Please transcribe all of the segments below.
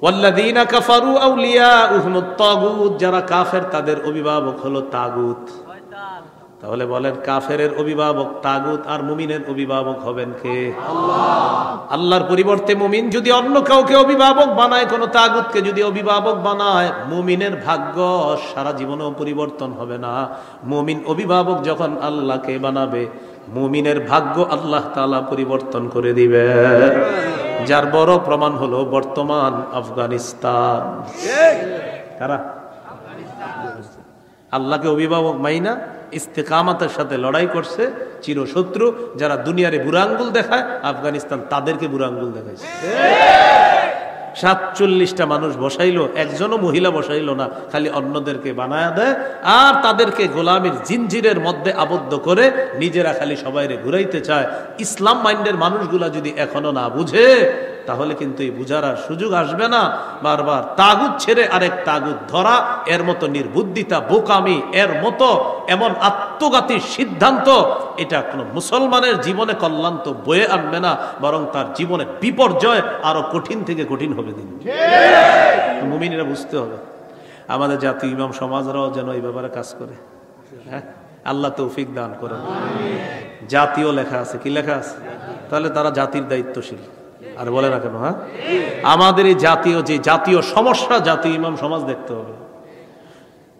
ওয়াল্লাযীনা কাফারু আউলিয়াউহুমুত তাগুত, যারা কাফের তাদের অভিভাবক হলো তাগুত। তাহলে বলেন, কাফেরের অভিভাবক তাগুত আর মুমিনের অভিভাবক হবেন কে? আল্লাহ। আল্লাহর পরিবর্তে মুমিন যদি অন্য কাউকে অভিভাবক বানায়, কোন তাগুতকে যদি অভিভাবক বানায়, মুমিনের ভাগ্য সারা জীবনেও পরিবর্তন হবে না। মুমিন অভিভাবক যখন আল্লাহকে বানাবে, মুমিনের ভাগ্য আল্লাহ তাআলা পরিবর্তন করে দিবে। যার বড় প্রমাণ হলো বর্তমান আফগানিস্তান। কারা আল্লাহকে অভিভাবক মাইনা ইস্তেকামাতের সাথে লড়াই করছে, চিরশত্রু যারা দুনিয়ারে বুড়া আঙ্গুল দেখায়, আফগানিস্তান তাদেরকে বুড়া আঙ্গুল দেখাইছে। 47টা মানুষ বসাইলো, একজনও মহিলা বসাইলো না, খালি অন্যদেরকে বানায়া দেয় আর তাদেরকে গোলামীর জিনজিরের মধ্যে আবদ্ধ করে নিজেরা খালি সবাইরে ঘুরাইতে চায়। ইসলাম মাইন্ডের মানুষগুলা যদি এখনো না বুঝে, তাহলে কিন্তু এই বুঝার আর সুযোগ আসবে না। বারবার তাগুত ছেড়ে আরেক তাগুত ধরা, এর মতো নির্বুদ্ধিতা, বোকামি, এর মতো এমন আত্মঘাতী সিদ্ধান্ত, এটা কোনো মুসলমানের জীবনে কল্যাণ তো বয়ে আনবে না, বরং তার জীবনে বিপর্যয় আরো কঠিন থেকে কঠিন হবে দিন। মুমিনেরা বুঝতে হবে। আমাদের জাতীয় ইমাম সমাজরাও যেন এই ব্যাপারে কাজ করে। হ্যাঁ, আল্লাহ তৌফিক দান করে। জাতীয় লেখা আছে, কি লেখা আছে? তাহলে তারা জাতির দায়িত্বশীল। আর বলে না কেন? হ্যাঁ, আমাদের এই জাতীয় সমস্যা জাতীয় ইমাম সমাজ দেখতে হবে।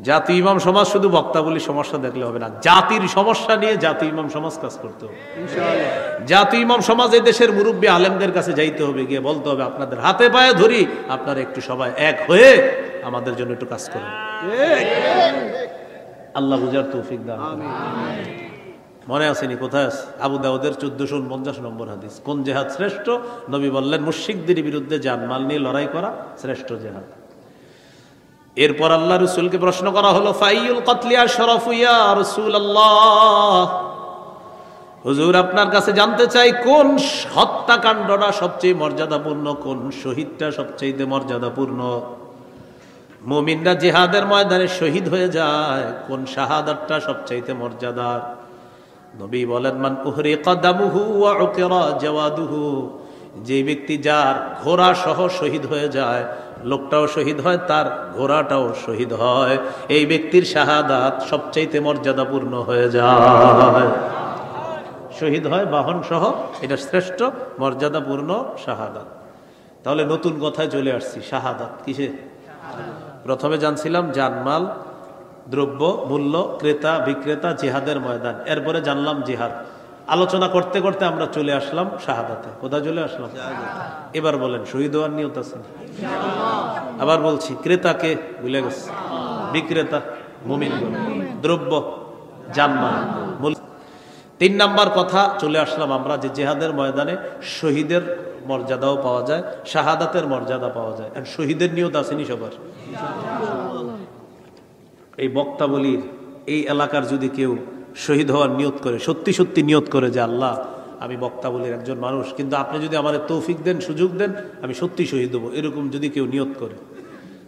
জাতীয় ইমাম সমাজ শুধু বক্তাবলী সমস্যা দেখলে হবে না, জাতির সমস্যা নিয়ে জাতীয় ইমাম সমাজ কাজ করতে হবে। জাতীয় ইমাম সমাজ এই দেশের মুরব্বী আলেমদের কাছে যাইতে হবে, গিয়ে বলতে হবে, আপনাদের হাতে পায়ে ধরি, আপনারা একটু সবাই এক হয়ে আমাদের জন্য একটু কাজ করেন। আল্লাহ বুঝার তৌফিক দান। মনে আসেনি? কোথায় আছে? আবু দাউদের 1449 নম্বর হাদিস। কোন জেহাদ শ্রেষ্ঠ? নবী বললেন, মুশরিকদের বিরুদ্ধে জানমাল নিয়ে লড়াই করা শ্রেষ্ঠ জেহাদ। এরপর আল্লাহ রাসূলকে প্রশ্ন করা হলো, ফাইয়ুল কতলি আশরাফু ইয়া রাসূলুল্লাহ, হুজুর আপনার কাছে জানতে চাই, কোন হত্যাকাণ্ডটা সবচেয়ে মর্যাদাপূর্ণ, কোন শহীদটা সবচেয়ে মর্যাদাপূর্ণ? মুমিনরা জিহাদের ময়দানে শহীদ হয়ে যায়, কোন শাহাদাতটা সবচেয়ে মর্যাদার? নবী বলেন, মান উহরিকা দামুহু ওয়া উকিরা জাওয়াদুহু, যে ব্যক্তি যার ঘোড়া সহ শহীদ হয়ে যায়, লোকটাও শহীদ হয়, তার ঘোড়াটাও শহীদ হয়, এই ব্যক্তির শাহাদাত সবচাইতে মর্যাদাপূর্ণ হয়ে যায়। শহীদ হয় বাহন সহ, এটা শ্রেষ্ঠ মর্যাদাপূর্ণ শাহাদাত। তাহলে নতুন কথায় চলে আসছি, শাহাদাত কিসে? প্রথমে জানছিলাম জানমাল, দ্রব্য মূল্য, ক্রেতা বিক্রেতা, জিহাদের ময়দান। এরপরে জানলাম জিহাদ। আলোচনা করতে করতে আমরা চলে আসলাম শাহাদাতে। কোথায় চলে আসলাম? এবার বলেন, শহীদ হওয়ার নিয়ত আছে? আবার বলছি, ক্রেতাকে ভুলে গেছে, বিক্রেতা মুমিন, দ্রব্য জানমাল, মূল্য। 3 নাম্বার কথা চলে আসলাম আমরা, যে জিহাদের ময়দানে শহীদের মর্যাদাও পাওয়া যায়, শাহাদাতের মর্যাদা পাওয়া যায়। আর শহীদের নিয়ত আসেনি সবার? এই বক্তাবলীর এই এলাকার যদি কেউ শহীদ হওয়ার নিয়ত করে, সত্যি সত্যি নিয়ত করে যে আল্লাহ আমি বক্তাবলীর একজন মানুষ, কিন্তু আপনি যদি আমাদের তৌফিক দেন, সুযোগ দেন, আমি সত্যি শহীদ হবো, এরকম যদি কেউ নিয়ত করে,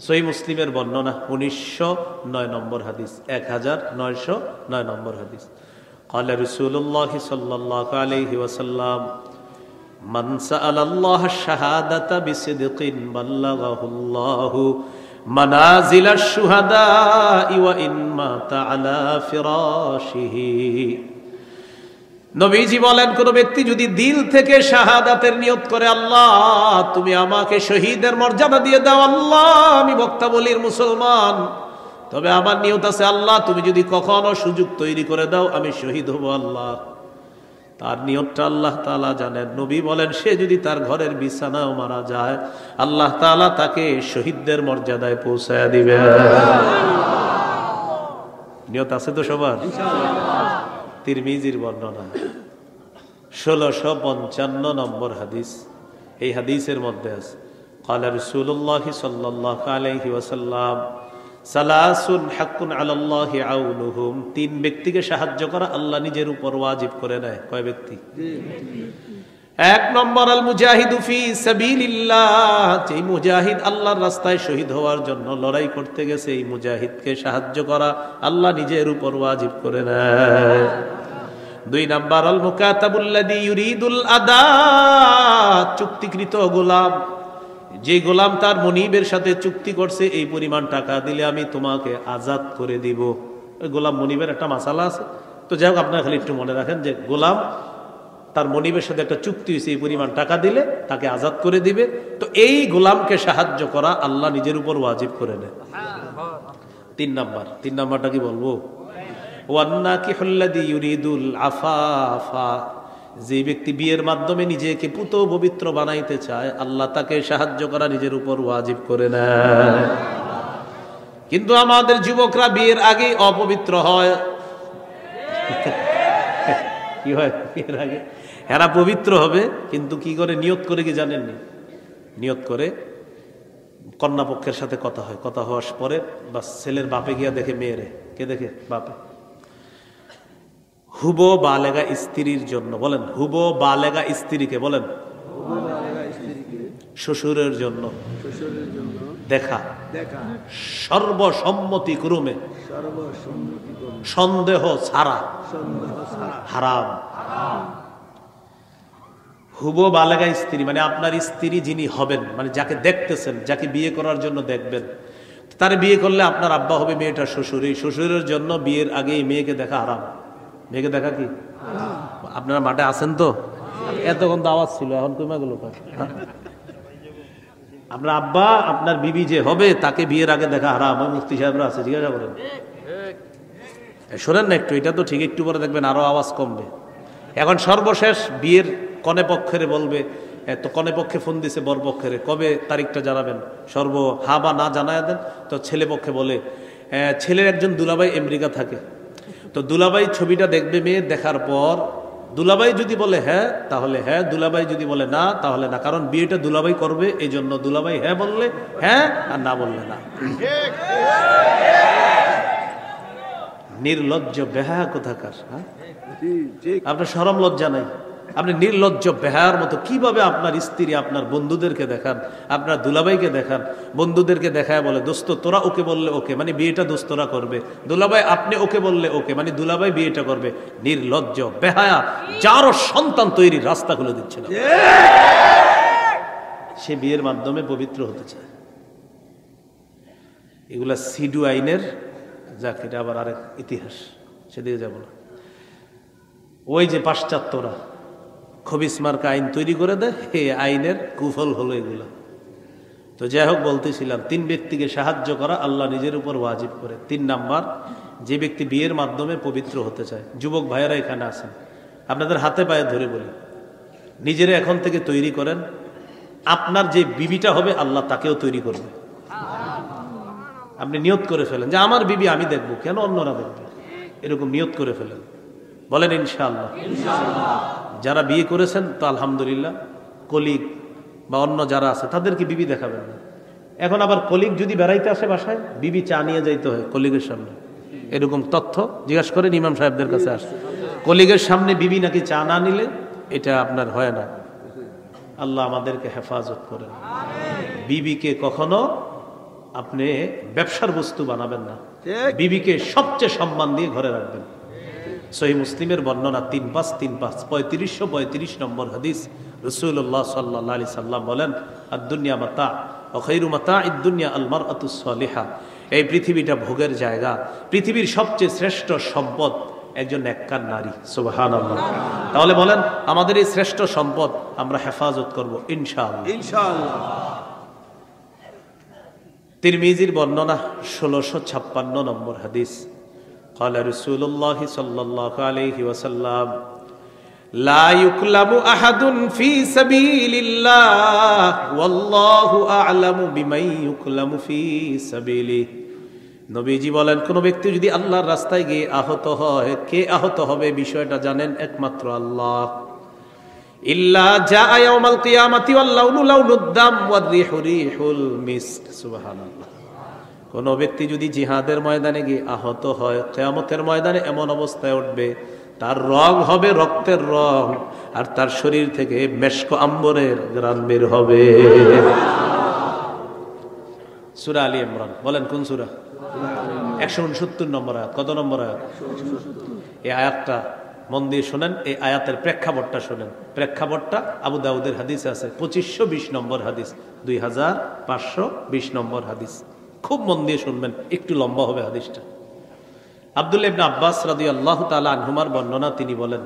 সহিহ মুসলিমের বর্ণনা 1909 নম্বর হাদিস, 1909 নম্বর হাদিস। قال رسول الله صلى الله عليه وسلم من سأل الله الشهادة بصدق بلغه الله منازل الشهداء وإن مات على فراشه। নবীজি বলেন, কোন ব্যক্তি যদি দিল থেকে শাহাদাতের নিয়ত করে, আল্লাহ তুমি আমাকে শহীদের মর্যাদা দিয়ে দাও, আল্লাহ আমি বক্তাবলীর মুসলমান, তবে আমার নিয়ত আছে, আল্লাহ তুমি যদি কখনো সুযোগ তৈরি করে দাও আমি শহীদ হব, আল্লাহ। তার নিয়তটা আল্লাহ তাআলা জানেন। নবী বলেন, সে যদি তার ঘরের বিছানাও মারা যায়, আল্লাহ তাআলা তাকে শহীদদের মর্যাদায় পৌঁছায় দিবে। নিয়ত আছে তো সবার? তিরমিজির বর্ণনা 1655 নম্বর হাদিস। এই হাদিসের মধ্যে আছে, قال رسول الله صلى الله عليه وسلم সালাসুন হাক্কুন আলাল্লাহি আউনুহুম, 3 ব্যক্তিকে সাহায্য করা আল্লাহ নিজের উপর ওয়াজিব করে নেয়। কয় ব্যক্তি? 1 নম্বর আল মুজাহিদু ফি সাবিলিল্লাহ, যে মুজাহিদ আল্লাহর রাস্তায় শহীদ হওয়ার জন্য লড়াই করতে গেছে, এই মুজাহিদকে সাহায্য করা আল্লাহ নিজের উপর ওয়াজিব করে নেয়। 2 নম্বর আল মুকাতাবুল্লাযী ইউরিদুল আদা, চুক্তিকৃত গোলাম যে গোলাম তার মনিবের সাথে চুক্তি করছে এই পরিমাণ টাকা দিলে আমি তোমাকে আজাদ করে দিব, গোলাম মনিবের একটা মাসালা আছে। তো যাই হোক, আপনারা খালি একটু মনে রাখেন যে গোলাম তার মনিবের সাথে একটা চুক্তি হয়েছে, এই পরিমাণ টাকা দিলে তাকে আজাদ করে দিবে। তো এই গোলামকে সাহায্য করা আল্লাহ নিজের উপর ওয়াজিব করে নেয়। 3 নাম্বারটা কি বলবো? ওয়ান্নাকিহুল্লাযী ইউরিদুল আফাফা, যে ব্যক্তি বিয়ের মাধ্যমে নিজেকে পুত পবিত্র বানাইতে চায় আল্লাহ তাকে সাহায্য করা নিজের উপর ওয়াজিব করে নেয়। কিন্তু আমাদের যুবকরা বিয়ের আগে অপবিত্র হয়। কি হয় বিয়ের আগে? এরা পবিত্র হবে, কিন্তু কি করে? নিয়ত করে, কি জানেননি? নিয়ত করে কন্যা পক্ষের সাথে কথা হয়, কথা হওয়ার পরে বা ছেলের বাপে গিয়া দেখে মেয়েরে, কে দেখে? বাপে। হুবো বালেগা স্ত্রীর জন্য, বলেন হুবো বালেগা স্ত্রীকে, বলেন শ্বশুরের জন্য দেখা সর্বসম্মতিক্রমে সন্দেহ ছাড়া হারাম। হুবো বালেগা স্ত্রী মানে আপনার স্ত্রী যিনি হবেন, মানে যাকে দেখতেছেন, যাকে বিয়ে করার জন্য দেখবেন, তার বিয়ে করলে আপনার আব্বা হবে মেয়েটার শ্বশুর। এই শ্বশুরের জন্য বিয়ের আগে এই মেয়েকে দেখা হারাম। মেয়েকে দেখা কি? আপনারা মাঠে আছেন তো? এতক্ষণ তো আওয়াজ ছিল, এখন কমে গেল। আপনার আব্বা আপনার বিবি যে হবে তাকে বিয়ের আগে দেখা হারাম। মুফতি সাহেবরা আছে, জিজ্ঞাসা করেন। শোনেন না একটু, এটা তো ঠিক, একটু পরে দেখবেন আরো আওয়াজ কমবে। এখন সর্বশেষ বিয়ের কনে পক্ষের বলবে, তো কনে পক্ষে ফোন দিছে বর পক্ষের, কবে তারিখটা জানাবেন? হা বা না জানায় দেন। তো ছেলে পক্ষে বলে, ছেলের একজন দুলাভাই আমেরিকা থাকে, তো দুলাভাই ছবিটা দেখবে, মেয়ে দেখার পর দুলাভাই যদি বলে হ্যাঁ তাহলে হ্যাঁ, দুলাভাই যদি বলে না তাহলে না, কারণ বিয়েটা দুলাভাই করবে, এই জন্য দুলাভাই হ্যাঁ বললে হ্যাঁ আর না বললে না। নির্লজ্জ বেহায়া কোথাকার! আপনার শরম লজ্জা নাই? আপনি নির্লজ্জ বেহায়ার মতো কিভাবে আপনার স্ত্রী আপনার বন্ধুদেরকে দেখান, আপনার দুলাভাইকে দেখান, বন্ধুদেরকে দেখায় বলে দোস্ত তোরা ওকে বললে ওকে, মানে বিয়েটা দোস্তরা করবে, দুলাভাই আপনি ওকে বললে ওকে, মানে দুলাভাই বিয়েটা করবে। নির্লজ্জ বেহায়া, যারও সন্তান তৈরির রাস্তা খুলে দিচ্ছে না, সে বিয়ের মাধ্যমে পবিত্র হতে চায়। এগুলা সিডু আইনের, যাক এটা আবার আরেক ইতিহাস, সেদিকে যাব না। ওই যে পাশ্চাত্যরা খবিস মার্কা আইন তৈরি করে দেয়, এই আইনের কুফল হলো এগুলা। তো যাই হোক, বলতেছিলাম 3 ব্যক্তিকে সাহায্য করা আল্লাহ নিজের উপর ওয়াজিব করে। 3 নাম্বার, যে ব্যক্তি বিয়ের মাধ্যমে পবিত্র হতে চায়। যুবক ভাইয়েরা এখানে আছেন, আপনাদের হাতে পায়ে ধরে বলি, নিজেরা এখন থেকে তৈরি করেন। আপনার যে বিবিটা হবে আল্লাহ তাকেও তৈরি করবে। আপনি নিয়ত করে ফেলেন যে আমার বিবি আমি দেখবো, কেন অন্যরা দেখবে, এরকম নিয়ত করে ফেলেন। বলেন ইনশাআল্লাহ। যারা বিয়ে করেছেন তো আলহামদুলিল্লাহ, কলিগ বা অন্য যারা আছে তাদেরকে বিবি দেখাবেন না। এখন আবার কলিগ যদি বেড়াইতে আসে বাসায়, বিবি চা নিয়ে যাইতে হয় কলিগের সামনে, এরকম তথ্য জিজ্ঞাসা করেন ইমাম সাহেবদের কাছে আসে। কলিগের সামনে বিবি নাকি চা না নিলে এটা আপনার হয় না। আল্লাহ আমাদেরকে হেফাজত করেন। বিবিকে কখনো আপনি ব্যবসার বস্তু বানাবেন না, বিবিকে সবচেয়ে সম্মান দিয়ে ঘরে রাখবেন। সহিহ মুসলিমের বর্ণনা 3535 নম্বর হাদিস, রাসূলুল্লাহ সাল্লাল্লাহু আলাইহি সাল্লাম বলেন, আদ-দুনিয়া মাতা ওয়া খায়রু মাতা'id দুনিয়া আল মারআতুস সালিহা। এই পৃথিবীটা ভোগের জায়গা, পৃথিবীর সবচেয়ে শ্রেষ্ঠ সম্পদ একজন নেককার নারী। সুবহানাল্লাহ। তাহলে বলেন আমাদের এই শ্রেষ্ঠ সম্পদ আমরা হেফাজত করব ইনশাআল্লাহ। ইনশাআল্লাহ। তিরমিজির বর্ণনা 1656 নম্বর হাদিস, قال رسول الله صلى الله عليه وسلم لا يكلم أحد في سبيل الله والله أعلم بمن يكلم في سبيله। নবীজি বলেন, কোন ব্যক্তি যদি আল্লাহর রাস্তায় গিয়ে আহত হয়, কে আহত হবে বিষয়টা জানেন একমাত্র আল্লাহ। ইল্লা জাআ ইয়াউমাল কিয়ামাতি ওয়াল লাউনু লাউনুদ দাম ওয়ার রিহু রিহুল মিস্ক। সুবহানাল্লাহ। কোন ব্যক্তি যদি জিহাদের ময়দানে গিয়ে আহত হয়, কিয়ামতের ময়দানে এমন অবস্থায় উঠবে তার রং হবে রক্তের রং, আর তার শরীর থেকে মেশক আম্বরের ঘ্রাণ বের হবে। সূরা আলী ইমরান, বলেন কোন সূরা? 169 নম্বর আয়াত। কত নম্বর আয়াত? এই আয়াতটা মন দিয়ে শোনেন, এই আয়াতের প্রেক্ষাপটটা শোনেন। প্রেক্ষাপটটা আবু দাউদের হাদিসে আছে, 2520 নম্বর হাদিস, 2520 নম্বর হাদিস। খুব মন দিয়ে শুনবেন, একটু লম্বা হবে হাদিসটা। আব্দুল্লাহ ইবনে আব্বাস রাদিয়াল্লাহু তাআলা আনহুমার বর্ণনা, তিনি বলেন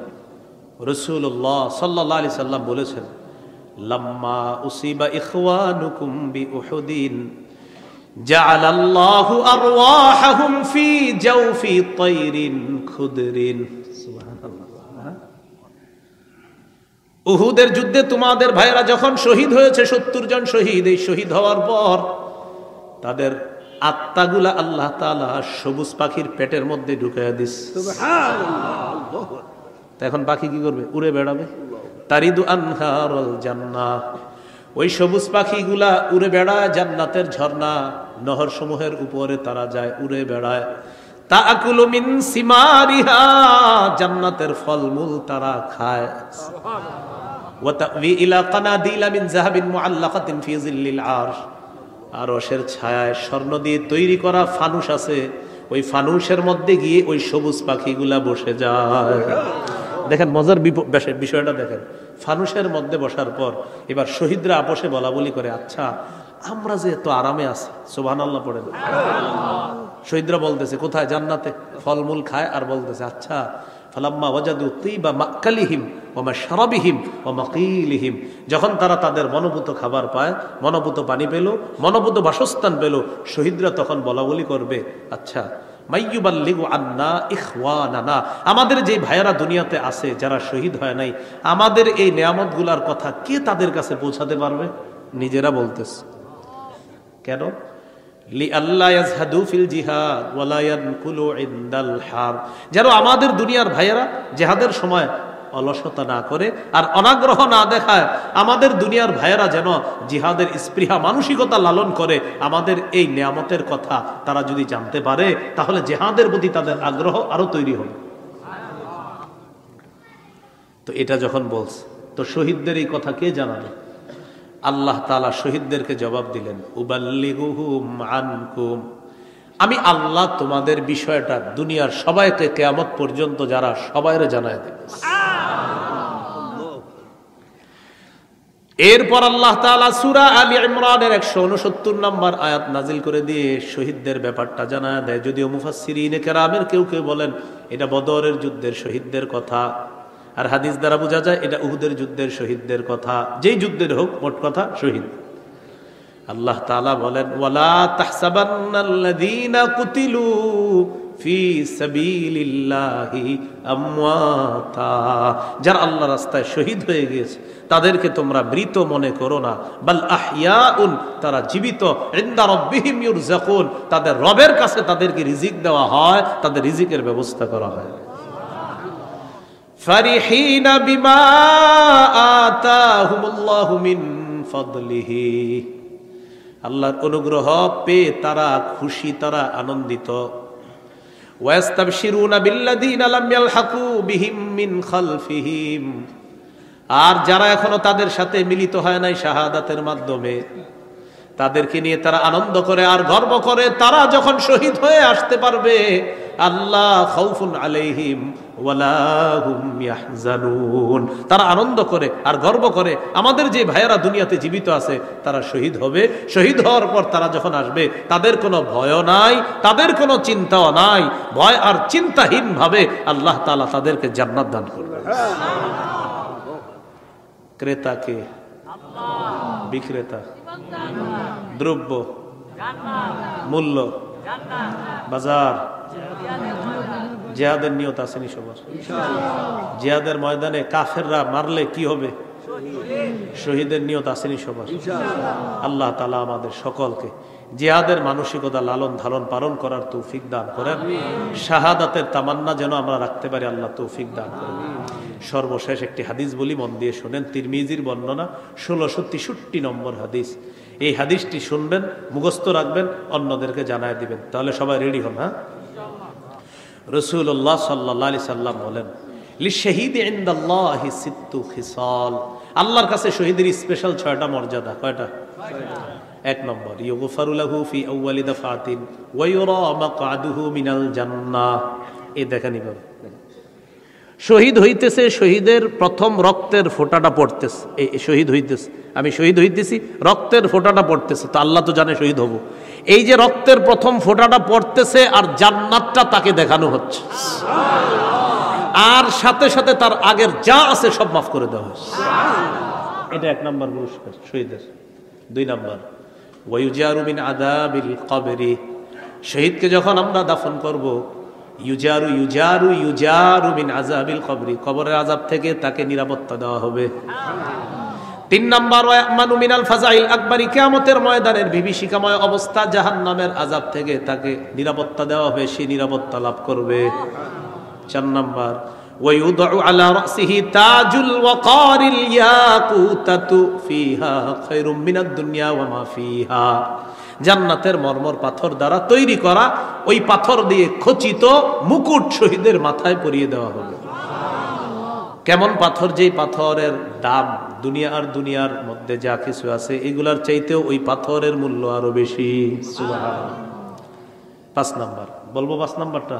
রাসূলুল্লাহ সাল্লাল্লাহু আলাইহি সাল্লাম বলেছেন, লাম্মা উসিবা ইখওয়ানুকুম বিউহুদিন জাআলাল্লাহু আরওয়াহাহুম ফি জাওফি তায়রিন খুদরিন। সুবহানাল্লাহ। উহুদের যুদ্ধে তোমাদের ভাইরা যখন শহীদ হয়েছে, 70 জন শহীদ, এই শহীদ হওয়ার পর তাদের আত্মাগুলা আল্লাহ তাআলা সবুজ পাখির পেটের মধ্যে ঢুকাইয়া দিস। সুবহানাল্লাহ। এখন পাখি কি করবে? উড়ে বেড়াবে। তারিদু আনহারুল জান্নাহ, ওই সবুজ পাখিগুলা উড়ে বেড়ায় জান্নাতের ঝর্ণা নহর সমূহের উপরে, তারা যায় উড়ে বেড়ায়। তাআকুলু মিন সিমারিহা, জান্নাতের ফলমূল তারা খায়। ওয়া তা'ওয়ি ইলা কানাদিলা মিন যাহাবিন মুআল্লাকাতিন ফি জিল্লিল আরশ, আরশের ছায়ায় স্বর্ণ দিয়ে তৈরি করা ফানুস আছে, ওই ফানুসের মধ্যে গিয়ে ওই সবুজ পাখিগুলা বসে যায়। দেখেন মজার বিষয়টা দেখেন, ফানুসের মধ্যে বসার পর এবার শহীদরা আপোষে বলা বলি করে, আচ্ছা আমরা যে এত আরামে আছি, সুবহানাল্লাহ পড়েন। শহীদরা বলতেছে কোথায়? জান্নাতে ফলমূল খায়, আর বলতেছে আচ্ছা ফালাম্মা ওয়াজাদু তিবা মাকালিহিম ওয়া মাশরাবিহিম ওয়া মাকিলিহিম, যখন তারা তাদের মনোভূত খাবার পায়, মনোভূত পানি পেল, মনোভূত বাসস্থান পেল, শহীদরা তখন বলা বলি করবে, আচ্ছা মাইয়ুবাল্লিগু আন্না ইখওয়ানানা, আমাদের যে ভাইয়েরা দুনিয়াতে আছে যারা শহীদ হয় নাই, আমাদের এই নেয়ামতগুলার কথা কে তাদের কাছে পৌঁছাতে পারবে? নিজেরা বলতেছে। কেন? লিআল্লা ইয়াজহাদু ফিল জিহাদ ওয়ালা ইয়ানকুলু ইনদাল হারব, যেন আমাদের দুনিয়ার ভাইয়েরা জিহাদের সময় অলসতা না করে আর অনাগ্রহ না দেখায়, আমাদের দুনিয়ার ভাইয়েরা যেন জিহাদের স্পৃহা মানসিকতা লালন করে। আমাদের এই নিয়ামতের কথা তারা যদি জানতে পারে, তাহলে জিহাদের প্রতি তাদের আগ্রহ আরো তৈরি হবে। তো এটা যখন বলছে, তো শহীদদের এই কথা কে জানাবে? আল্লাহ তাআলা শহীদদেরকে জবাব দিলেন, উবাল্লিগুহুম আনকুম, আমি আল্লাহ তোমাদের বিষয়টা দুনিয়ার সবাইকে কিয়ামত পর্যন্ত যারা সবাইরে জানায় দেব। এরপর আল্লাহ তাআলা সূরা আলী ইমরানের 169 নম্বর আয়াত নাজিল করে দিয়ে শহীদদের ব্যাপারটা জানায় দেয়। যদিও মুফাসসিরিনে কেরামের কেউ কেউ বলেন এটা বদরের যুদ্ধের শহীদদের কথা, আর হাদিস দ্বারা বোঝা যায় এটা উহুদের যুদ্ধের শহীদদের কথা। যেই যুদ্ধের হোক, মোট কথা শহীদ। আল্লাহ তাআলা বলেন, ওয়ালা তাহসাবান্নাল্লাযীনা কুতিলু ফি সাবিলিল্লাহি আমওয়াতা, যারা আল্লাহর রাস্তায় শহীদ হয়ে গিয়েছে তাদেরকে তোমরা মৃত মনে করো না, বাল আহইয়াউন, তারা জীবিত, ইনদা রাব্বিহিম ইউরযাকুন, তাদের রবের কাছে তাদেরকে রিজিক দেওয়া হয়, তাদের রিজিকের ব্যবস্থা করা হয়। ফারিহিনা বিমা আতাহুমুল্লাহু মিন ফাদলিহি, আল্লাহর অনুগ্রহ পেয়ে তারা খুশি, তারা আনন্দিত। ওয়াস্তাবশিরুনা বিল্লাযীনা লাম ইয়ালহাকু বিহিম মিন খালফিহিম, আর যারা এখনো তাদের সাথে মিলিত হয় নাই শাহাদাতের মাধ্যমে, তাদেরকে নিয়ে তারা আনন্দ করে আর গর্ব করে। তারা যখন শহীদ হয়ে আসতে পারবে, আল্লাহ খাউফুন আলাইহিম ওয়ালা হুম ইয়াহজানুন, তারা আনন্দ করে আর গর্ব করে আমাদের যে ভাইয়েরা দুনিয়াতে জীবিত আছে তারা শহীদ হবে। শহীদ হওয়ার পর তারা যখন আসবে, তাদের কোনো ভয় নাই, তাদের কোনো চিন্তাও নাই। ভয় আর চিন্তাহীন ভাবে আল্লাহ তাআলা তাদেরকে জান্নাত দান করবে। ক্রেতাকে, বিক্রেতা, দ্রব্য, মূল্য, বাজার, জিহাদের নিয়ত আসেনি সবার? জিহাদের ময়দানে কাফেররা মারলে কি হবে? শহীদের নিয়ত আসেনি সবার? আল্লাহ তাআলা আমাদের সকলকে জিহাদের মানসিকতা লালন ধারণ পালন করার তৌফিক দান করেন। শাহাদাতের তামান্না যেন আমরা রাখতে পারি, আল্লাহ তৌফিক দান করেন। সর্বশেষ একটি হাদিস বলি, মন দিয়ে শোনেন। তিরমিজির বর্ণনা 1663 নম্বর হাদিস। এই হাদিসটি শুনবেন, মুখস্থ রাখবেন, অন্যদেরকে জানায় দিবেন, তাহলে সবাই রেডি হন। হ্যাঁ, রাসূলুল্লাহ সাল্লাল্লাহু আলাইহি সাল্লাম বলেন, লিশহীদি ইনদাল্লাহি সিত্তু খিসাল, আল্লাহর কাছে শহীদের স্পেশাল 6টা মর্যাদা। কয়টা? 1 নম্বর, ইউগফারু লাহু ফি আউয়ালি দাফাতিন ওয়া ইউরা মাকআদুহু মিনাল জান্নাহ। এই দেখেনি বাবা, শহীদ হইতেছে, শহীদের প্রথম রক্তের ফোঁটাটা পড়তেছে, এই শহীদ হইতেছে, আমি শহীদ হইতেছি, রক্তের ফোঁটাটা পড়তেছে, তো আল্লাহ তো জানে শহীদ হব। এই যে রক্তের প্রথম ফোঁটাটা পড়তেছে আর জান্নাতটা তাকে দেখানো হচ্ছে, আর সাথে সাথে তার আগের যা আছে সব মাফ করে দেওয়া হচ্ছে। এটা 1 নম্বর পুরস্কার শহীদের। 2 নম্বর, ওয়ায়ুজারু মিন আযাবিল কবরি, শহীদকে যখন আমরা দাফন করব, ইউজারু ইউজারু ইউজারু মিন আযাবিল কবরি, কবরের আযাব থেকে তাকে নিরাপত্তা দেওয়া হবে। 3 নম্বর, ওয়ায়ামানু মিনাল ফাজাইল আকবরি, কিয়ামতের ময়দানের বিভীষিকাময় অবস্থা, জাহান্নামের আযাব থেকে তাকে নিরাপত্তা দেওয়া হবে, সে নিরাপত্তা লাভ করবে। 4 নম্বর, ওয়ায়ুদউ আলা রাসিহি তাজুল ওয়াকারিল ইয়াকুতাতু ফিহা খায়রুম মিনাদ দুনিয়া ওয়া মা ফিহা, জান্নাতের মরমর পাথর দ্বারা তৈরি করা ওই পাথর দিয়ে খচিত মুকুট শহীদের মাথায় পরিয়ে দেওয়া হবে। কেমন পাথর? যেই পাথরের দাম দুনিয়া আর দুনিয়ার মধ্যে যা কিছু আছে এগুলার চাইতেও ওই পাথরের মূল্য আরো বেশি। সুবহানাল্লাহ। 5 নম্বর, বলবো 5 নম্বরটা,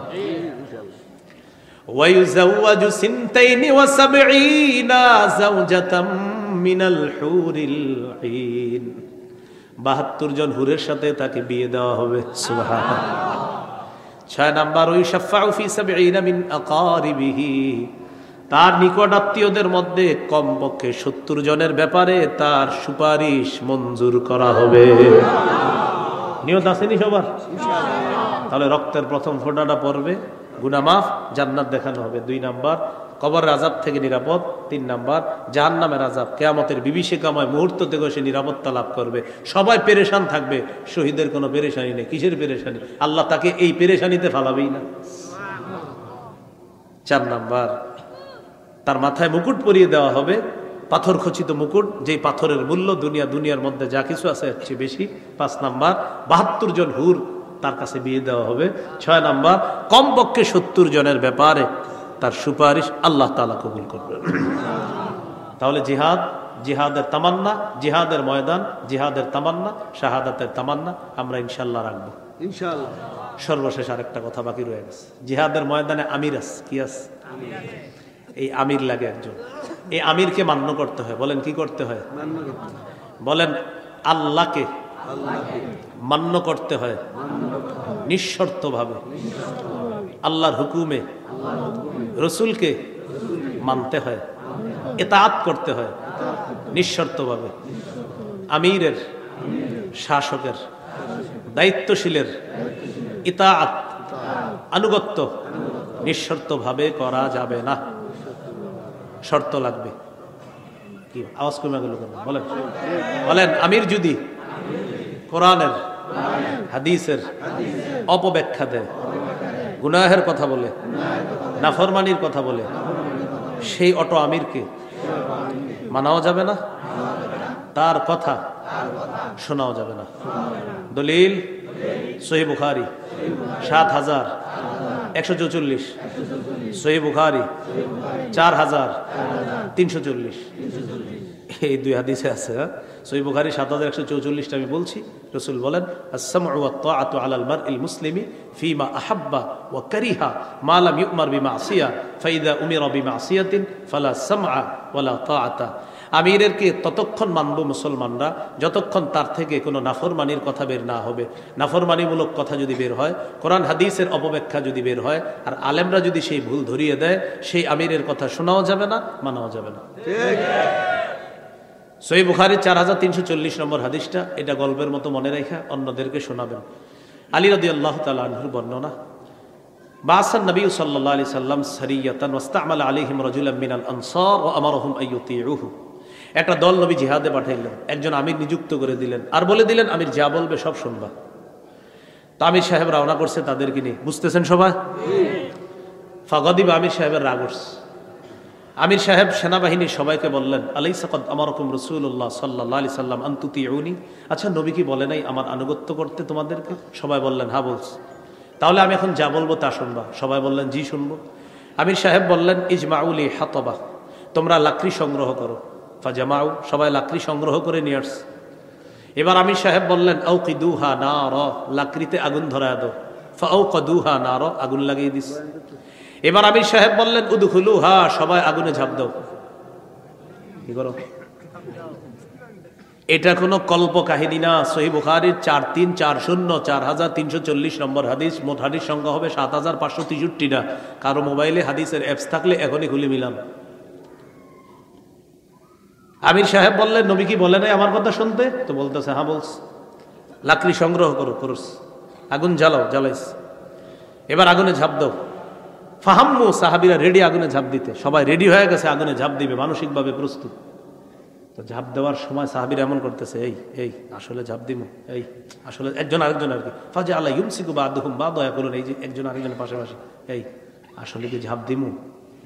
ওয়ায়ুযাওয়াজু সিনতাইনি ওয়া সাবঈনা যাওজাতাম মিনাল হুরিল ঈন, 72 জন হুরের সাথে তাকে বিয়ে দেওয়া হবে। সুবহানাল্লাহ। 6 নম্বর, ওয়ায়ুশাফাউ ফি 70 মিন আকারিবিহি, তার নিকট আত্মীয়দের মধ্যে কমপক্ষে 70 জনের ব্যাপারে তার সুপারিশ মঞ্জুর করা হবে। নিয়ত আসেনি সবার? তাহলে রক্তের প্রথম ফোঁটাটা পড়বে, গুনাহ মাফ, জান্নাত দেখানো হবে। 2 নম্বর, কবরের আযাব থেকে নিরাপদ। 3 নম্বর, জাহান্নামের আযাব, কিয়ামতের বিভীষিকাময় মুহূর্ত থেকে সে নিরাপত্তা লাভ করবে। সবাই পেরেশান থাকবে, শহীদের কোনো পেরেশানি নেই। কিসের পেরেশানি? আল্লাহ তাকে এই পেরেশানিতে ফালাবেই না। 4 নম্বর, তার মাথায় মুকুট পরিয়ে দেওয়া হবে, পাথর খচিত মুকুট, যেই পাথরের মূল্য দুনিয়ার মধ্যে যা কিছু আছে এর চেয়ে বেশি। 5 নম্বর, 72 জন হুর তার কাছে বিয়ে দেওয়া হবে। 6 নম্বর, কমপক্ষে 70 জনের ব্যাপারে তার সুপারিশ আল্লাহ তাআলা কবুল করবেন। তাহলে জিহাদ, জিহাদের তামান্না, জিহাদের ময়দান, জিহাদের তামান্না, শাহাদাতের তামান্না আমরা ইনশাআল্লাহ রাখবো ইনশাআল্লাহ। সর্বশেষ আরেকটা কথা বাকি রয়ে গেছে, জিহাদের ময়দানে আমির আছে, কি আছে? এই আমির লাগে একজন, এই আমিরকে মান্য করতে হয়। বলেন কি করতে হয়? বলেন আল্লাহকে মান্য করতে হয় নিঃশর্ত ভাবে, আল্লাহর হুকুমে রসুলকে মানতে হয়, ইতাআত করতে হয় নিঃশর্ত ভাবে। আমিরের, শাসকের, দায়িত্বশীলের ইতাআত, আনুগত্য নিঃশর্ত ভাবে করা যাবে না, শর্ত লাগবে। কি আওয়াজ কমে গেল কেন? বলেন বলেন, আমির যদি কোরআনের হাদিসের অপব্যাখ্যা দেয়, গুনাহের কথা বলে, নাফরমানির কথা বলে, সেই অটো আমিরকে মানাও যাবে না, তার কথা শোনাও যাবে না। দলিল সহিহ বুখারী ৭,১৪৪, সহিহ বুখারী ৪,৩৪, এই 2 হাদিসে আছে। সহিহ বুখারী ৭,১৪৪টা আমি বলছি। রাসূল বলেন, আস-সামউ ওয়াত তাআতু আলাল মারইল মুসলিমি ফীমা আহাব্বা ওয়া কারিহা মা লাম ইউমার বিমাসিয়া ফাইদা উমিরা বিমাসিয়াতিন ফালা সামআ ওয়ালা তাআতা। আমিরেরকে ততক্ষণ মানব মুসলমানরা যতক্ষণ তার থেকে কোনো নাফরমানির কথা বের না হবে। নাফরমানিমূলক কথা যদি বের হয়, কোরআন হাদিসের অপব্যাখ্যা যদি বের হয়, আর আলেমরা যদি সেই ভুল ধরিয়ে দেয়, সেই আমিরের কথা শোনাও যাবে না, মানাও যাবে না। সহিহ বুখারী ৪,৩৪০ নম্বর হাদিসটা, এটা গল্পের মতো মনে রেখে অন্যদেরকে শোনাবেন। আলী রাদিয়াল্লাহু তাআলা আনহুর বর্ণনা, বাসান নবী সাল্লাল্লাহু আলাইহি সাল্লাম সারিয়াতান ওয়াস্তা'মালা আলাইহিম রাজুলাম মিনাল আনসার ওয়া আমারহুম আইয়ুতিউহু। একটা দল নবী জিহাদে পাঠাইলেন, একজন আমির নিযুক্ত করে দিলেন, আর বলে দিলেন আমির যা বলবে সব শুনবা। তো আমির সাহেব রওনা করছে তাদেরকে নিয়ে, বুঝতেছেন সবাই? ফাগাদিব, আমির সাহেবের রাগ উঠছে। আমির সাহেব সেনাবাহিনীর সবাইকে বললেন, আলাইসা কদ আমারকুম রাসূলুল্লাহ সাল্লাল্লাহু আলাইহি সাল্লাম আন তুতিউনি, আচ্ছা নবী কি বলে নাই আমার আনুগত্য করতে তোমাদেরকে? সবাই বললেন হ্যাঁ বলছি। তাহলে আমি এখন যা বলবো তা শুনবা? সবাই বললেন জি শুনবো। আমির সাহেব বললেন, ইজমাউলি হাতবা, তোমরা লাকড়ি সংগ্রহ করো। ফাজামাউ, সবাই লাকড়ি সংগ্রহ করে নিয়ে আসছে। এবার আমির সাহেব বললেন, আউকিদুহা নার, লাকড়িতে আগুন ধরায় দাও। ফাআউকাদুহা নার, আগুন লাগিয়ে দিস। এবার আমির সাহেব বললেন উদখুলুহা, সবাই আগুনে ঝাঁপ দাও। কি করো? এটা কোনো কল্প কাহিনী না। সহিহ বুখারীর 4340 নম্বর হাদিস। মোট হাদিস সংখ্যা হবে 7563টা। কারো মোবাইলে হাদিসের অ্যাপস থাকলে এখনই খুলে মিলাম। আমির সাহেব বললেন নবী কি বলে নাই আমার কথা শুনতে? তো বলতেছে হ্যাঁ বলস। লাকড়ি সংগ্রহ করস, আগুন জ্বালাও, জ্বালাইস। এবার আগুনে ঝাঁপ দাও। ফাহাম্মু, সাহাবীরা রেডি আগুনে ঝাঁপ দিতে। সবাই রেডি হয়ে গেছে আগুনে ঝাঁপ দিবে, মানসিকভাবে প্রস্তুত। তো ঝাঁপ দেওয়ার সময় সাহাবীরা এমন করতেছে, এই এই আসলে ঝাঁপ দিমু, এই আসলে একজন আরেকজন আর কি ফাজা আল্লাহ ইউমসিকু বাদুহুম বাদু ইয়াকুলুন, এই যে একজন আরেকজনের পাশাপাশি, এই আসলে কি ঝাঁপ দিমু?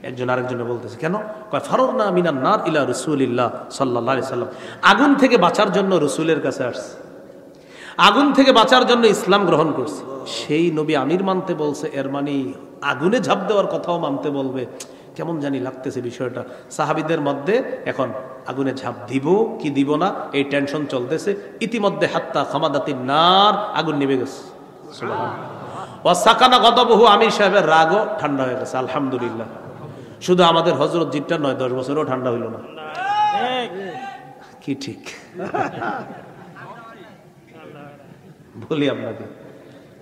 একজন আরেকজনে বলতেছে কেন? কয় ফাররনা মিনান নার ইলা রাসূলিল্লাহ সাল্লাল্লাহু আলাইহি সাল্লাম। আগুন থেকে বাঁচার জন্য রাসূলের কাছে আসছে, আগুন থেকে বাঁচার জন্য ইসলাম গ্রহণ করছে। সেই নবী আমির মানতে বলছে, এর মানে আগুনে ঝাঁপ দেওয়ার কথাও মানতে বলবে। কেমন জানি লাগতেছে বিষয়টা। সাহাবীদের মধ্যে এখন আগুনে ঝাঁপ দিব কি দিব না এই টেনশন চলতেছে। ইতিমধ্যে হাত্তা খামাদাতিন নার, আগুন নিভে গেছে। সুবহানাল্লাহ। ওয়া সাকানা গদাবহু, আমির সাহেবের রাগও ঠান্ডা হয়ে গেছে। আলহামদুলিল্লাহ। শুধু আমাদের হযরত জিটটা নয়, 10 বছরও ঠান্ডা হইল না। কি ঠিক বলি আপনাকে?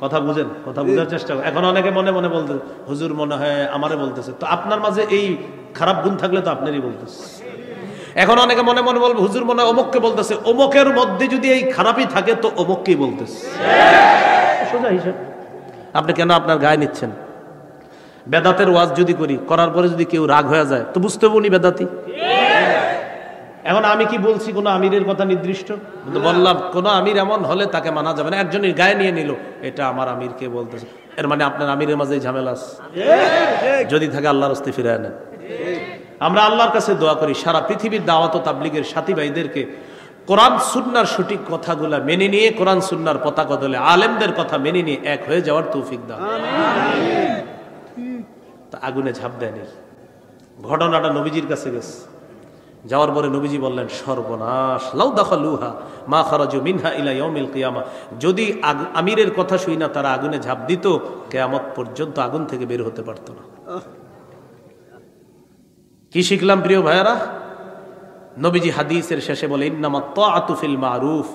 কথা বুঝেন, কথা বুঝার চেষ্টা করেন। এখন অনেকে মনে মনে বলতে, হুজুর মনে হয় আমারে বলতেছে। তো আপনার মাঝে এই খারাপ গুণ থাকলে তো আপনারই বলতেছে। এখন অনেকে মনে মনে বলবে, হুজুর মনে হয় অমুককে বলতেছে। অমুকের মধ্যে যদি এই খারাপই থাকে তো অমুককেই বলতেছে। সোজা হিসাব। আপনি কেন আপনার গায়ে নিচ্ছেন? বেদাতের ওয়াজ যদি করি, করার পরে যদি কেউ রাগ হয়ে যায় তো বুঝতে হবে উনি বেদাতি। এখন আমি কি বলছি কোন আমিরের কথা নির্দিষ্ট? কিন্তু বললাম কোন আমির এমন হলে তাকে মানা যাবে না। একজনের গায়ে নিয়ে নিল, এটা আমার আমিরকে বলতেছে, এর মানে আপনার আমিরের মাঝে ঝামেলা আছে। যদি থাকে আল্লাহর রাস্তায় ফিরে আনেন। আমরা আল্লাহর কাছে দোয়া করি সারা পৃথিবীর দাওয়াত ও তাবলীগের সাথী ভাইদেরকে কোরআন সুন্নাহর সঠিক কথাগুলা মেনে নিয়ে, কোরআন সুন্নাহর পতাকা দলে আলেমদের কথা মেনে নিয়ে এক হয়ে যাওয়ার তৌফিক দান। তা আগুনে ঝাঁপ দেয়নি। ঘটনাটা নবীজির কাছে গেছে। যাওয়ার পরে নবীজি বললেন সর্বনাশ, লাউ দাখালুহা মা খারাজু মিনহা ইলা ইয়াউমিল কিয়ামা। যদি আমিরের কথা শুই না তারা আগুনে ঝাঁপ দিত, কিয়ামত পর্যন্ত আগুন থেকে বের হতে পারত না। কি শিখলাম প্রিয় ভাইয়ারা? নবীজি হাদিসের শেষে বলে ইন্নামাত তাআতু ফিল মারুফ।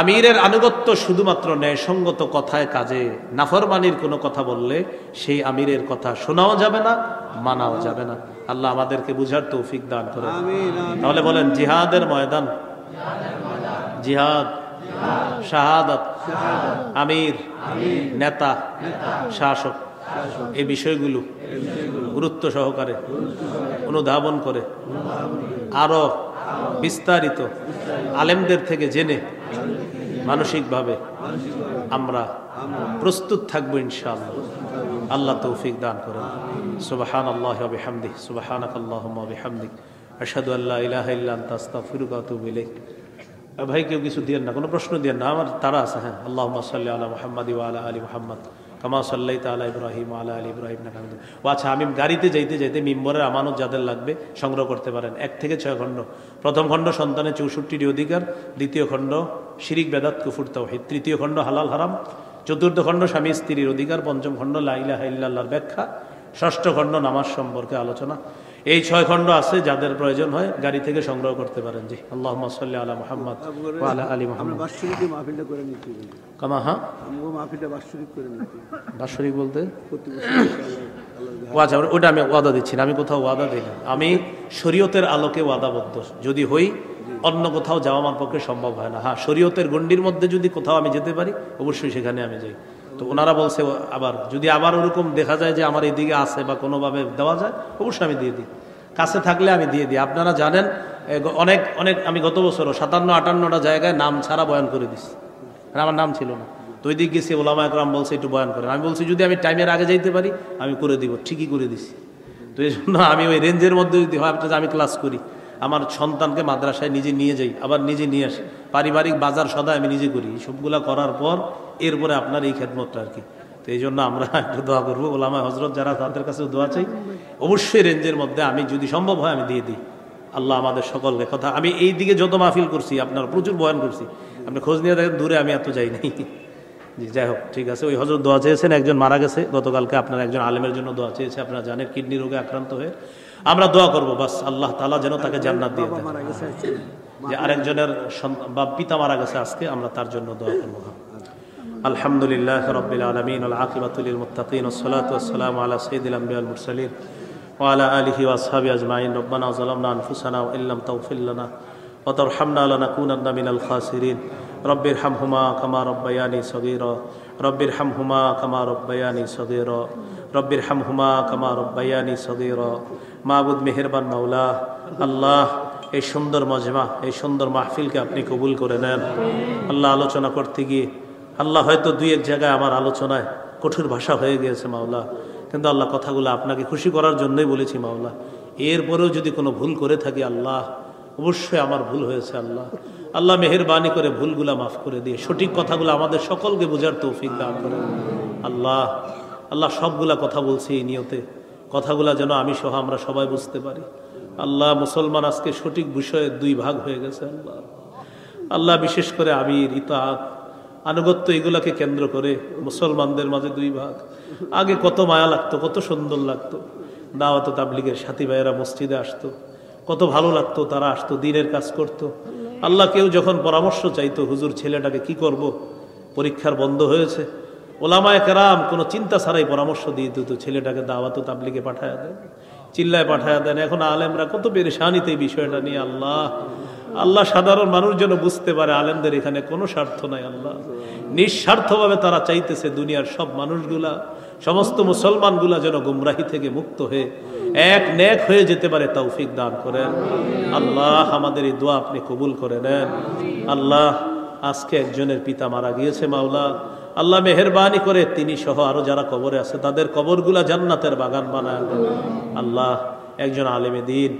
আমিরের আনুগত্য শুধুমাত্র ন্যায়সঙ্গত কথায় কাজে। নাফরমানির কোনো কথা বললে সেই আমিরের কথা শোনাও যাবে না, মানাও যাবে না। আল্লাহ আমাদেরকে বুঝার তৌফিক দান করেন। তাহলে বলেন জিহাদের ময়দান, জিহাদ, শাহাদাত, আমির, নেতা, শাসক, এই বিষয়গুলো গুরুত্ব সহকারে অনুধাবন করে আরো বিস্তারিত আলেমদের থেকে জেনে মানসিকভাবে আমরা প্রস্তুত থাকবো ইনশাআল্লাহ। আল্লাহ তৌফিক দান করেন। সুবহানাল্লাহি ওয়া বিহামদিহি, সুবহানাকাল্লাহুম্মা ওয়া বিহামদিক, আশহাদু আল্লা ইলাহা ইল্লা আনতা আস্তাগফিরুকা ওয়া আতুবু ইলাইক। ভাই কেউ কিছু দিয়েন না, কোনো প্রশ্ন দিয়েন না, আমার তারা আছে। হ্যাঁ, আল্লাহুম্মা সাল্লি আলা মুহাম্মাদি ওয়া আলা আলি মুহাম্মাদ কামা সাল্লাইতা আলা ইব্রাহিম ওয়া আলা আলি ইব্রাহিম ইন্নাকা হামিদুম মাজিদ। ও আচ্ছা, আমি গাড়িতে যাইতে যাইতে মিম্বরের আমানত যাদের লাগবে সংগ্রহ করতে পারেন। 1 থেকে 6 খণ্ড। প্রথম খণ্ড সন্তানের 64টি অধিকার, দ্বিতীয় খণ্ড শিরিক বেদাত কুফর তাওহীদ, তৃতীয় খণ্ড হালাল হারাম, চতুর্থ খণ্ড স্বামী স্ত্রীর অধিকার, পঞ্চম খণ্ড লা ইলাহা ইল্লাল্লাহর ব্যাখ্যা, ষষ্ঠ খণ্ড নামাজ সম্পর্কে আলোচনা। এই 6 খণ্ড আছে, যাদের প্রয়োজন হয় গাড়ি থেকে সংগ্রহ করতে পারেন। জি, আল্লাহুম্মা সাল্লি আলা মুহাম্মাদ ওয়া আলা আলি মুহাম্মাদ। বাৎসরিক মাহফিলটা করে নিতে কামা হ্যাঁ, আমগো মাহফিলটা বাৎসরিক করে নিতে। বাৎসরিক বলতে প্রতি বছর আচ্ছা, ওটা আমি ওয়াদা দিচ্ছি না, আমি কোথাও ওয়াদা দিই না। আমি শরীয়তের আলোকে ওয়াদাবদ্ধ যদি হই, অন্য কোথাও যাওয়া আমার পক্ষে সম্ভব হয় না। হ্যাঁ, শরীয়তের গণ্ডির মধ্যে যদি কোথাও আমি যেতে পারি অবশ্যই সেখানে আমি যাই। তো ওনারা বলছে আবার যদি আবার ওরকম দেখা যায় যে আমার এইদিকে আছে বা কোনোভাবে দেওয়া যায়, অবশ্যই আমি দিয়ে দিই। কাছে থাকলে আমি দিয়ে দিই। আপনারা জানেন অনেক অনেক আমি গত বছরও 57-58টা জায়গায় নাম ছাড়া বয়ান করে দিচ্ছি, আমার নাম ছিল না। তো ওই দিক গেছি, ওলামা একরাম বলছে একটু বয়ান করেন। আমি বলছি যদি আমি টাইমের আগে যাইতে পারি আমি করে দিব, ঠিকই করে দিছি। তো এই জন্য আমি ওই রেঞ্জের মধ্যে যদি হয়, আমি ক্লাস করি, আমার সন্তানকে মাদ্রাসায় নিজে নিয়ে যাই, আবার নিজে নিয়ে আসি, পারিবারিক বাজার সদাই আমি নিজে করি। সবগুলা করার পর এরপরে আপনার এই খেদমতটা আর কি। তো এই জন্য আমরা একটু দোয়া করবো, ওলামা হজরত যারা তাদের কাছে দোয়া চাই, অবশ্যই রেঞ্জের মধ্যে আমি যদি সম্ভব হয় আমি দিয়ে দিই। আল্লাহ আমাদের সকলকে কথা। আমি এই দিকে যত মাহফিল করছি, আপনার প্রচুর বয়ান করছি, আপনি খোঁজ নিয়ে দেখেন, দূরে আমি এত যাই নাই, জি যাই হোক, ঠিক আছে। ওই হযরত দোয়া চেয়েছেন, একজন মারা গেছে গতকালকে, আপনার একজন আলেমের জন্য দোয়া চেয়েছে, আপনারা জানেন কিডনি রোগে আক্রান্ত হয়ে। আমরা দোয়া করব বাস আল্লাহ তাআলা যেন তাকে জান্নাত দিয়ে দেন। মারা গেছে আজকে। যে আরেকজনের পিতা মারা গেছে আজকে, আমরা তার জন্য দোয়া করব। আলহামদুলিল্লাহ রাব্বিল আলামিন ওয়াল আকিবাতু লিল মুত্তাকিন ওয়াস সালাতু ওয়াস সালামু আলা সাইয়্যিদিল আমবিয়া ওয়াল মুরসালিন ওয়া আলা আলিহি ওয়া আসহাবিহি আজমাইন। রব্বানা যালামনা আনফুসানা ওয়া ইল্লাম তাগফির লানা ওয়া তারহামনা লানাকুনান্না মিনাল খাসিরিন। রব্বিরহামহুমা কামা রাব্বায়ানি সগীরা রব্বিরহামহুমা কামা রাব্বায়ানি সগীরা রব্বিরহামহুমা কামা রাব্বায়ানি সগীরা। মাবুদ মেহেরবান মাওলা, আল্লাহ এই সুন্দর মজমা, এই সুন্দর মাহফিলকে আপনি কবুল করে নেন। আল্লাহ আলোচনা করতে গিয়ে আল্লাহ হয়তো দুই এক জায়গায় আমার আলোচনায় কঠোর ভাষা হয়ে গিয়েছে মাওলা, কিন্তু আল্লাহ কথাগুলো আপনাকে খুশি করার জন্যই বলেছি মাওলা। এরপরেও যদি কোনো ভুল করে থাকি আল্লাহ, অবশ্যই আমার ভুল হয়েছে আল্লাহ। আল্লাহ মেহেরবানি করে ভুলগুলা মাফ করে দিয়ে সঠিক কথাগুলো আমাদের সকলকে বোঝার তৌফিক দান করেন আল্লাহ। আল্লাহ সবগুলা কথা বলছি এই নিয়তে, কথাগুলা যেন আমি সহ আমরা সবাই বুঝতে পারি। আল্লাহ মুসলমান আজকে সঠিক বিষয়ে দুই ভাগ হয়ে গেছে আল্লাহ। আল্লাহ বিশেষ করে আমির, ইতাআত, আনুগত্য, এগুলাকে কেন্দ্র করে মুসলমানদের মাঝে দুই ভাগ। আগে কত মায়া লাগতো, কত সুন্দর লাগতো, দাওয়াত ও তাবলীগের সাথী ভাইয়েরা মসজিদে আসতো, কত ভালো লাগতো, তারা আসতো, দিনের কাজ করতো। আল্লাহ কেউ যখন পরামর্শ চাইতো, হুজুর ছেলেটাকে কি করব, পরীক্ষার বন্ধ হয়েছে, ওলামায়ে কেরাম কোনো চিন্তা ছাড়াই পরামর্শ দিয়ে দিত, ছেলেটাকে দাওয়াত ও তাবলীগে পাঠায়া দেন, চিল্লায় পাঠায়া দেন। এখন আলেমরা কত পেরেশানিতে এই বিষয়টা নিয়ে। আল্লাহ আল্লাহ সাধারণ মানুষ যেন বুঝতে পারে আলেমদের এখানে কোনো স্বার্থ নাই আল্লাহ, নিঃস্বার্থভাবে তারা চাইতেছে দুনিয়ার সব মানুষগুলা, সমস্ত মুসলমানগুলা যেন গুমরাহি থেকে মুক্ত হয়ে এক নেক হয়ে যেতে পারে, তৌফিক দান করেন আল্লাহ। আমাদের এই দোয়া আপনি কবুল করে নেন আল্লাহ। আজকে একজনের পিতা মারা গিয়েছে মাওলা, আল্লাহ মেহেরবানি করে তিনি সহ আরো যারা কবরে আছে তাদের কবরগুলা জান্নাতের বাগান বানায় দেন আল্লাহ। একজন আলেমে দ্বীন,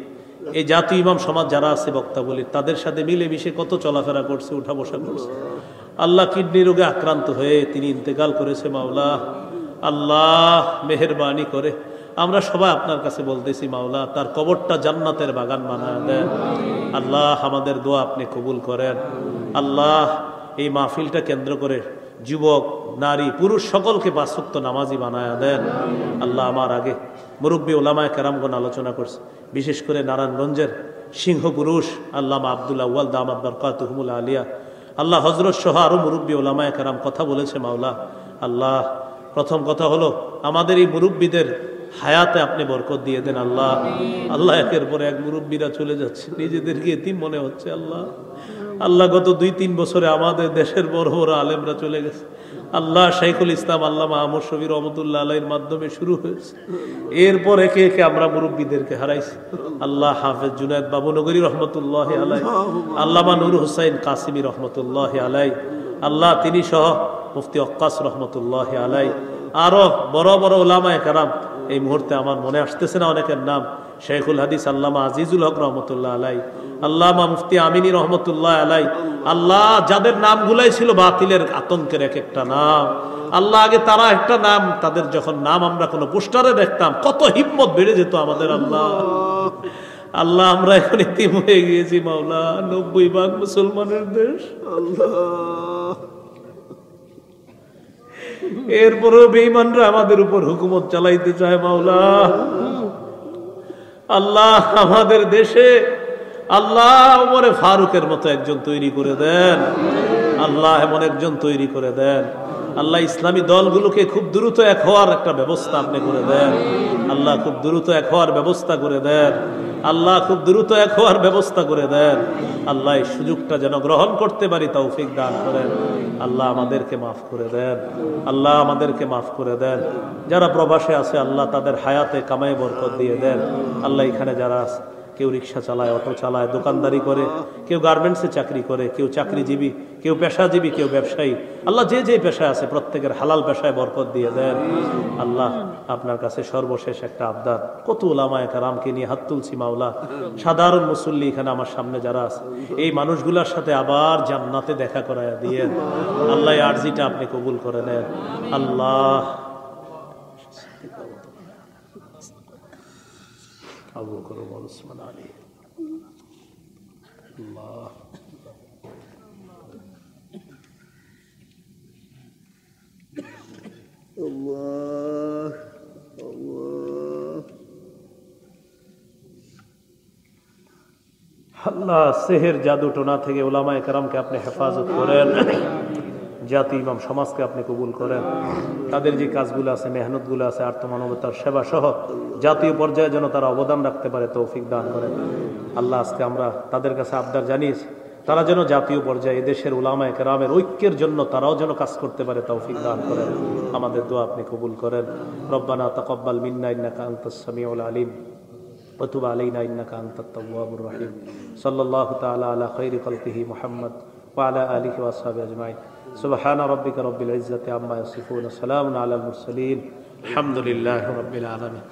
এই জাতীয় ইমাম সমাজ যারা আছে বক্তা বলি, তাদের সাথে মিলেমিশে কত চলাফেরা করছে, উঠা বসা করছে। আল্লাহ কিডনি রোগে আক্রান্ত হয়ে তিনি ইন্তেকাল করেছে মাওলা। আল্লাহ মেহেরবানি করে আমরা সবাই আপনার কাছে বলতেছি মাওলা, তার কবরটা জান্নাতের বাগান বানায় দেন আল্লাহ। আমাদের দোয়া আপনি কবুল করেন আল্লাহ। এই মাহফিলটা কেন্দ্র করে যুবক, নারী, পুরুষ সকলকে পাঁচ ওয়াক্ত নামাজি বানায়া দেন আল্লাহ। আমার আগে মুরব্বী ওলামায়ে কেরামগণ আলোচনা করছে, বিশেষ করে নারায়ণগঞ্জের সিংহ পুরুষ আল্লামা আব্দুল আউয়াল দামাত বরকাতুহুমুল আলিয়া, আল্লাহ হযরত সহ আরো মুরব্বী ওলামায়ে কেরাম কথা বলেছে মাওলা। আল্লাহ প্রথম কথা হলো আমাদের এই মুরব্বীদের হায়াতে আপনি বরকত দিয়ে দেন আল্লাহ। আল্লাহ একের পর এক মুরব্বীরা চলে যাচ্ছে, নিজেদেরকে এতিম মনে হচ্ছে আল্লাহ। আল্লাহ গত 2-3 বছরে আমাদের দেশের বড় বড় আলেমরা চলে গেছে আল্লাহ। শাইখুল ইসলাম আল্লামা আহমদ শফি রহমতুল্লাহ আলাইহির মাধ্যমে শুরু হয়েছে, এরপর একে একে আমরা মুরব্বীদেরকে হারাইছি আল্লাহ। হাফেজ জুনায়েদ বাবুনগরী রহমতুল্লাহ আলাই, আল্লামা নূর হোসাইন কাসিমি রহমতুল্লাহ আলাই আল্লাহ, তিনি সহ মুফতি ওয়াক্কাস রহমতুল্লাহ আলাই, আরো বড় বড় ওলামায়ে কেরাম, এই মুহূর্তে আমার মনে আসতেছে না অনেকের নাম, শেখুল হাদিস আল্লামা আজিজুল হক রহমতুল্লাহ আলাই, আল্লামা মুফতি আমিনী রহমতুল্লাহ আলাই আল্লাহ, যাদের নামগুলাই ছিল বাতিলের আতঙ্কের এক একটা নাম আল্লাহ। আগে তারা একটা নাম, তাদের যখন নাম আমরা কোনো পোস্টারে দেখতাম কত হিম্মত বেড়ে যেত আমাদের আল্লাহ। আল্লাহ আমরা এখন এতিম হয়ে গিয়েছি মাওলা, 90% মুসলমানের দেশ আল্লাহ। এরপরেও বেঈমানরা আমাদের উপর হুকুমত চালাইতে চায় মাওলা। আল্লাহ আমাদের দেশে আল্লাহ ওমরে ফারুকের মতো একজন তৈরি করে দেন আল্লাহ, এমন একজন তৈরি করে দেন আল্লাহ। ইসলামী দলগুলোকে খুব দ্রুত এক হওয়ার একটা ব্যবস্থা আপনি করে দেন আল্লাহ, খুব দ্রুত এক হওয়ার ব্যবস্থা করে দেন আল্লাহ, খুব দ্রুত এক হওয়ার ব্যবস্থা করে দেন আল্লাহ। এই সুযোগটা যেন গ্রহণ করতে পারি, তৌফিক দান করেন আল্লাহ। আমাদেরকে মাফ করে দেন আল্লাহ, আমাদেরকে মাফ করে দেন। যারা প্রবাসে আছে আল্লাহ তাদের হায়াতে কামাই বরকত দিয়ে দেন আল্লাহ। এখানে যারা আছে, কেউ রিক্সা চালায়, অটো চালায়, দোকানদারি করে, কেউ গার্মেন্টসে চাকরি করে, কেউ চাকরিজীবী, কেউ পেশাজীবী, কেউ ব্যবসায়ী, আল্লাহ যে যে পেশায় আছে প্রত্যেকের হালাল পেশায় বরকত দিয়ে দেন আল্লাহ। আপনার কাছে সর্বশেষ একটা আবদার, কত ওলামায়ে কেরামকে নিয়ে হাত তুলছি মাওলা, সাধারণ মুসল্লি এখানে আমার সামনে যারা আছে, এই মানুষগুলোর সাথে আবার জান্নাতে দেখা করায় দিয়ে আল্লাহ। এই আরজিটা আপনি কবুল করে নেন আল্লাহ। আবু বকর ওমর ওসমান আলী আল্লাহ। আল্লাহ আল্লাহ আল্লাহ সেহের জাদু টোনা থেকে উলামায়ে কেরামকে আপনি হেফাজত করেন, জাতি ইমাম সমাজকে আপনি কবুল করেন, তাদের যে কাজগুলো আছে মেহনতগুলো আছে আত্মমানবতার সেবা সহ জাতীয় পর্যায়ে যেন তারা অবদান রাখতে পারে তৌফিক দান করেন। আল্লাহ আজকে আমরা তাদের কাছে আবদার জানিয়েছি তারা যেন জাতীয় পর্যায়ে এদেশের উলামায়ে কেরামের ঐক্যের জন্য তারাও যেন কাজ করতে পারে তৌফিক দান করেন। আমাদের দোয়া আপনি কবুল করেন। রব্বানা তাকাব্বাল মিন্না ইন্নাকা আনতাস সামিউল আলিম وتب علينا إنك أنت التواب الرحيم صلى الله تعالى على خير خلقه محمد وعلى آله وأصحابه أجمعين سبحان ربك رب العزة عما يصفون سلام على المرسلين الحمد لله رب العالمين